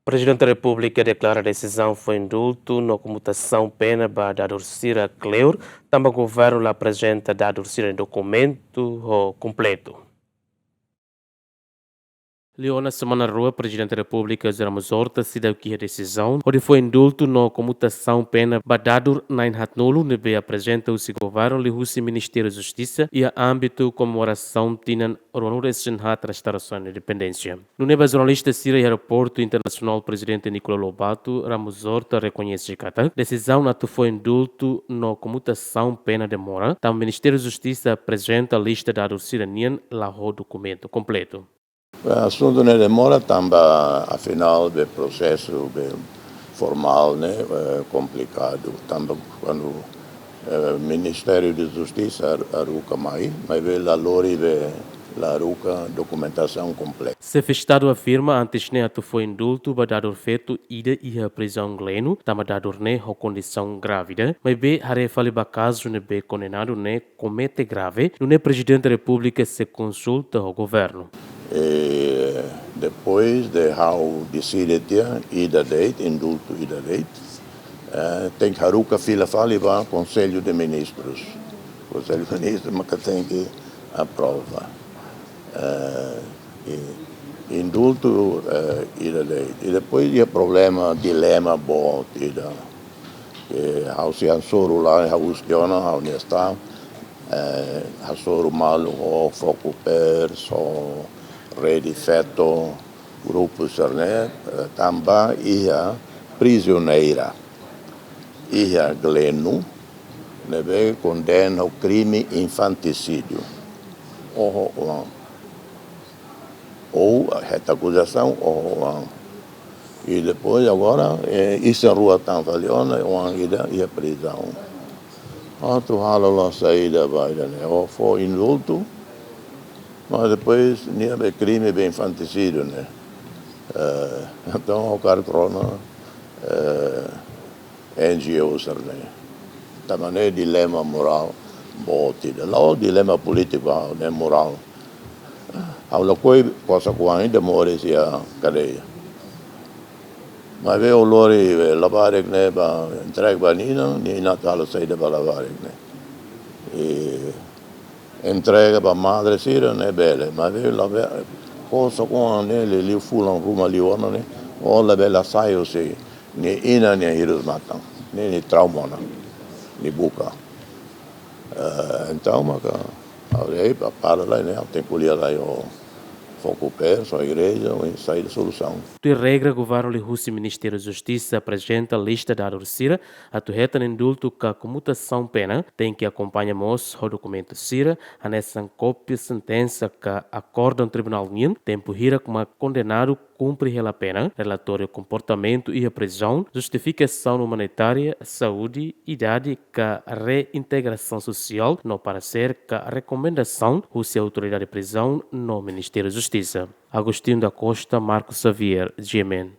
Prezidente da Repúblika deklara a decisão foi indultu no komutasaun pena para dadur sira kleur, tanba Governu aprezenta dadur sira dokumentu kompletu. Leona semana rua, Presidente da Repúblika Zorta se deu que a decisão, onde foi indulto no komutasaun pena badadur nain hatnulu nebe apresenta o Governu li husi Ministério da Justiça e a âmbito comemoração tinan orwanures hat restauração da independência. No neba jornalista Sira e Aeroporto Internacional Presidente Nicolau Lobato, Zorta reconhece que a decisão atu foi indulto no komutasaun pena demora, tam Ministério da Justiça apresenta a lista da sira-nia lá o documento completo. O assunto não demora, tanba afinal do processo formal, né, complicado. Tanba quando o Ministério da Justiça aruca mas a lori la aruca documentação completa. Se Estado afirma antes ne atu foi indulto dadur feito ida e a prisão gleno, tama dadur ne ho condição grávida, mas be hare fali caso ne be condenado ne comete grave, no ne Presidente da Repúblika se consulta ao Governo. E depois de how decided ida date, indulto ida date, tem que haruka fila fali para Conselho de Ministros. Conselho de Ministros, mas que tem que aprovar. Indulto ida date. E depois tinha problema, dilema, bom, ida. How se ansoro lá, how ustiona, how ne está, ansoro mal, ho foco per, so redi feto, grupo serne, tamba ia prisioneira. Ia glenu, neve condena o crime infanticídio. Ou a reta acusação, e depois agora, isso é rua tão valiona, e a prisão. Tu hala a saída, vai, né? Ou foi indulto, mas depois tinha crime bem infanticídio, né? Então o cara torna NGOs, né? Também é dilema moral, botida. Lá o dilema político, né? Moral. Aula coisa que ainda mora se a cadeia. Mas vê o lori lavarek, né? Entrega para Nina, Nina hala saída para lavarek, né? E entrega para a madre sira, né, bela, mas veio lá cosa com ele li fulan ruma li ona, né, ou la bela saio se ni ina ni hirus matan, ni traumona, ni buca. Então, mas aí para lá, né, tem que olhar aí o foco perto, a igreja, e sair da solução. De regra, o Governu li husi Ministério da Justiça apresenta a lista da sira, a turreta indulto que a komutasaun pena tem que acompanhar o documento sira, a nessa cópia sentença que acorda um tribunal união, tempo hira como condenado cumpre a pena, relatório comportamento e a prisão, justificação humanitária, saúde, idade, que a reintegração social, no parecer que a recomendação, husi autoridade de prisão no Ministério da Justiça. Agostinho da Costa, Marcos Xavier, Gemen.